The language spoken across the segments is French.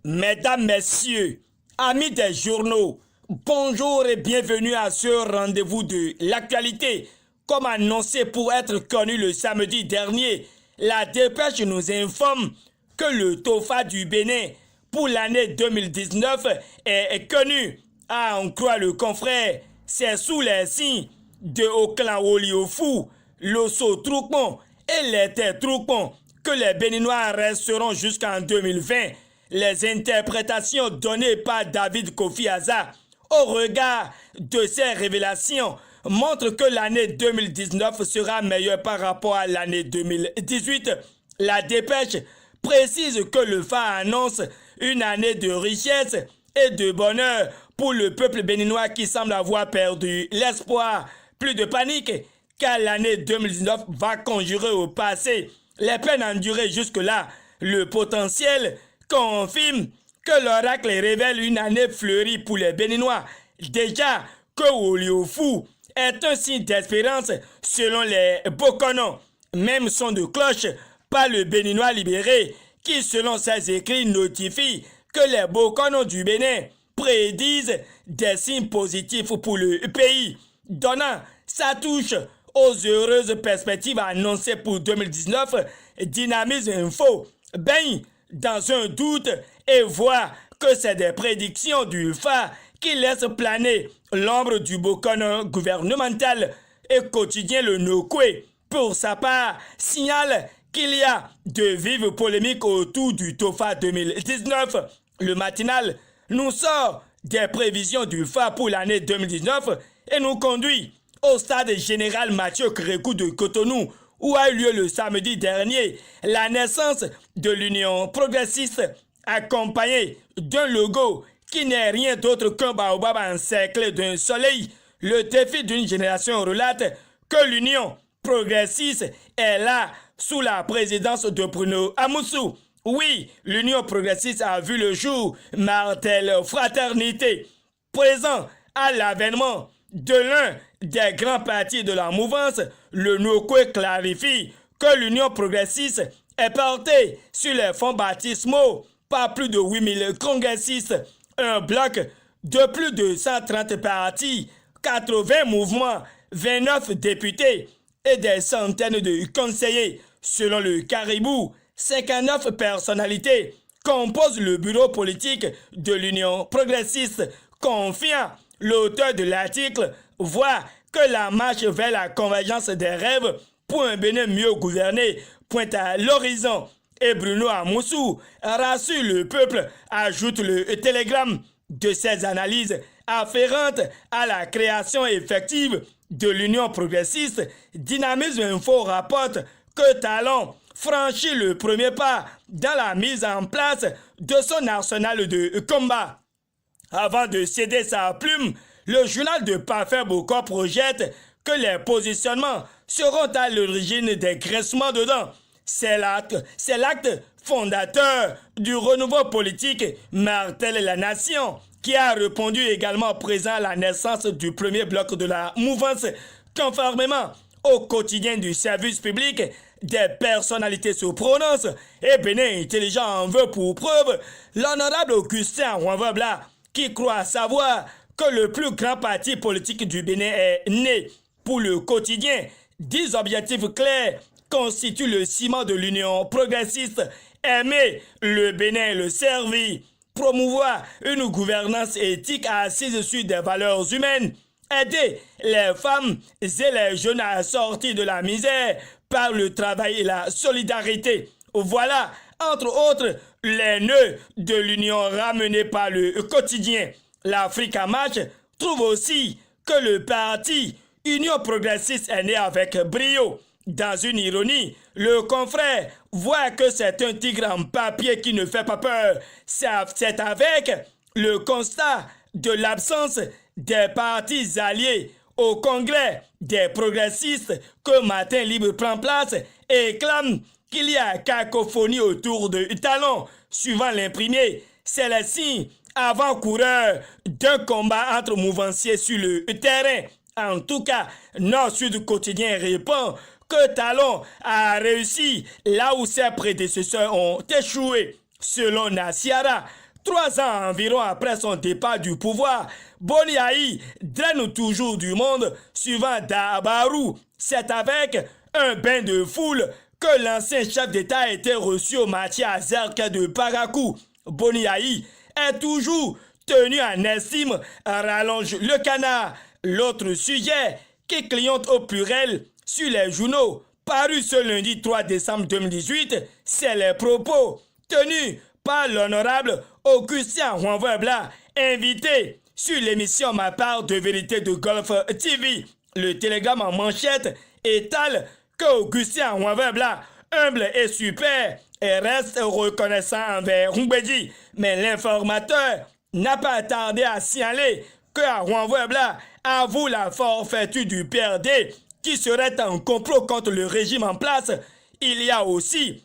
Mesdames, Messieurs, amis des journaux, bonjour et bienvenue à ce rendez-vous de l'actualité. Comme annoncé pour être connu le samedi dernier, la dépêche nous informe que le TOFA du Bénin pour l'année 2019 est connu. À en croire le confrère, c'est sous les signes de Oklan Oliofu, l'Osso Troukmon et l'Été Troukmon que les Béninois resteront jusqu'en 2020. Les interprétations données par David Kofi Aza au regard de ces révélations montrent que l'année 2019 sera meilleure par rapport à l'année 2018. La dépêche précise que le FA annonce une année de richesse et de bonheur pour le peuple béninois qui semble avoir perdu l'espoir. Plus de panique, car l'année 2019 va conjurer au passé les peines endurées jusque-là. Le potentiel confirme que l'oracle révèle une année fleurie pour les Béninois. Déjà que Oliofu est un signe d'espérance selon les Bokonon. Même son de cloche par le Béninois libéré qui selon ses écrits notifie que les Bokonon du Bénin prédisent des signes positifs pour le pays, donnant sa touche aux heureuses perspectives annoncées pour 2019. Dynamisme Info baigne dans un doute et voit que c'est des prédictions du FA qui laissent planer l'ombre du Bokonon gouvernemental. Et quotidien le Nokwe, pour sa part, signale qu'il y a de vives polémiques autour du TOFA 2019. Le matinal nous sort des prévisions du FA pour l'année 2019 et nous conduit au stade général Mathieu Kérékou de Cotonou, où a eu lieu le samedi dernier la naissance de l'Union progressiste, accompagnée d'un logo qui n'est rien d'autre qu'un baobab encerclé d'un soleil. Le défi d'une génération relate que l'Union progressiste est là sous la présidence de Bruno Amoussou. Oui, l'Union progressiste a vu le jour, martel fraternité, présent à l'avènement de l'un des grands partis de la mouvance. Le Nokwe clarifie que l'Union progressiste est portée sur les fonds baptismaux par plus de 8000 congressistes, un bloc de plus de 130 partis, 80 mouvements, 29 députés et des centaines de conseillers. Selon le Caribou, 59 personnalités composent le bureau politique de l'Union progressiste, confiant l'auteur de l'article voit que la marche vers la convergence des rêves pour un Bénin mieux gouverné pointe à l'horizon. Et Bruno Amoussou rassure le peuple, ajoute le télégramme de ses analyses afférentes à la création effective de l'Union progressiste. Dynamisme Info rapporte que Talon franchit le premier pas dans la mise en place de son arsenal de combat. Avant de céder sa plume, le journal de Parfait Boko projette que les positionnements seront à l'origine des graissements de dents. C'est l'acte fondateur du renouveau politique, martèle la nation, qui a répondu également présent à la naissance du premier bloc de la mouvance. Conformément au quotidien du service public, des personnalités se prononcent et Bénin Intelligent en veut pour preuve l'honorable Augustin Ouanvabla, qui croit savoir que le plus grand parti politique du Bénin est né. Pour le quotidien, 10 objectifs clairs constituent le ciment de l'Union progressiste. Aimer le Bénin et le servir, promouvoir une gouvernance éthique assise sur des valeurs humaines, aider les femmes et les jeunes à sortir de la misère par le travail et la solidarité. Voilà, entre autres, les nœuds de l'Union ramenés par le quotidien. L'Afrique en marche trouve aussi que le parti Union progressiste est né avec brio. Dans une ironie, le confrère voit que c'est un tigre en papier qui ne fait pas peur. C'est avec le constat de l'absence des partis alliés au congrès des progressistes que Matin Libre prend place et clame qu'il y a cacophonie autour de Talon. Suivant l'imprimé, c'est le signe avant-coureur d'un combat entre mouvanciers sur le terrain. En tout cas, Nord-Sud Quotidien répond que Talon a réussi là où ses prédécesseurs ont échoué. Selon Nassiara, 3 ans environ après son départ du pouvoir, Boni Aï draine toujours du monde suivant Dabarou. C'est avec un bain de foule que l'ancien chef d'État a été reçu au marché à Zerk de Parakou. Boni Aï est toujours tenu en estime, rallonge le canard. L'autre sujet qui clignote au pluriel sur les journaux, paru ce lundi 3 décembre 2018, c'est les propos tenus par l'honorable Augustin Ouanvoibla, invité sur l'émission Ma part de vérité de Golf TV. Le télégramme en manchette étale qu'Augustin Ouanvoibla, humble et super, et reste reconnaissant envers Mbedi. Mais l'informateur n'a pas tardé à signaler que Ouanvoibla avoue la forfaiture du PRD qui serait un complot contre le régime en place. Il a aussi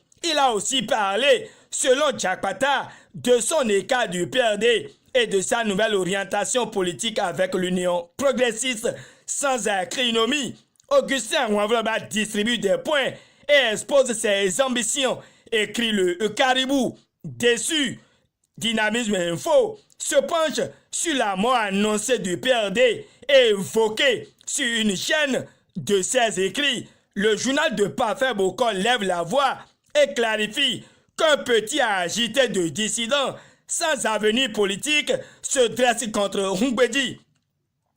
parlé, selon Jakpata, de son écart du PRD et de sa nouvelle orientation politique avec l'Union progressiste. Sans acrinomie, Augustin Ouanvoibla distribue des points et expose ses ambitions, écrit le Caribou. Déçu, Dynamisme Info se penche sur la mort annoncée du PRD et évoquée sur une chaîne de ses écrits. Le journal de Parfait Bokol lève la voix et clarifie qu'un petit agité de dissidents sans avenir politique se dresse contre Mbedi.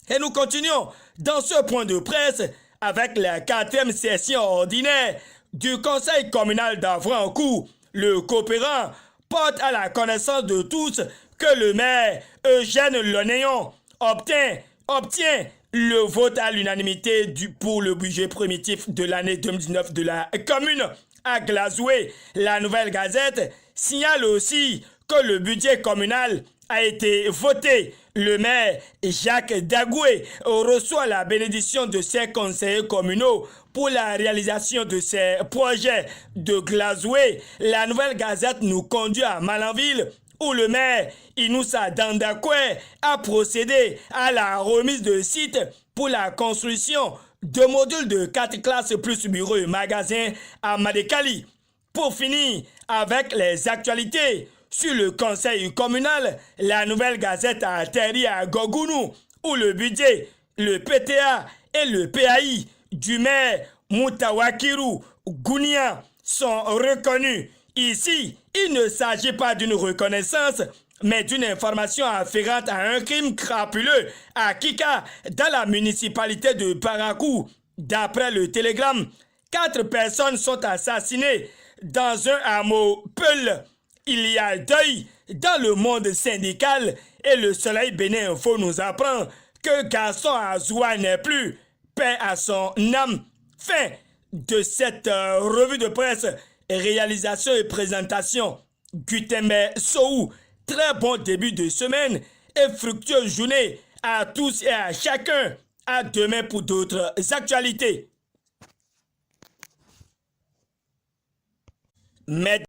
Et nous continuons dans ce point de presse avec la 4e session ordinaire du Conseil communal d'Avray en cours. Le coopérant porte à la connaissance de tous que le maire Eugène Lonéon obtient le vote à l'unanimité pour le budget primitif de l'année 2019 de la commune. À Glazoué, la Nouvelle Gazette signale aussi que le budget communal a été voté. Le maire Jacques Dagoué reçoit la bénédiction de ses conseillers communaux pour la réalisation de ses projets. De Glazoué, la Nouvelle Gazette nous conduit à Malanville, où le maire Inoussa Dandakwe a procédé à la remise de sites pour la construction de modules de 4 classes plus bureaux et magasins à Madekali. Pour finir avec les actualités, sur le conseil communal, la Nouvelle Gazette a atterri à Gogounou, où le budget, le PTA et le PAI du maire Moutawakiru Gounia sont reconnus. Ici, il ne s'agit pas d'une reconnaissance, mais d'une information afférente à un crime crapuleux à Kika, dans la municipalité de Parakou. D'après le télégramme, 4 personnes sont assassinées dans un hameau Peul. Il y a deuil dans le monde syndical et le Soleil Bénin Info nous apprend que Gaston Azoua n'est plus. Paix à son âme. Fin de cette revue de presse. Réalisation et présentation, Gutembe Soou. Très bon début de semaine et fructueuse journée à tous et à chacun. À demain pour d'autres actualités.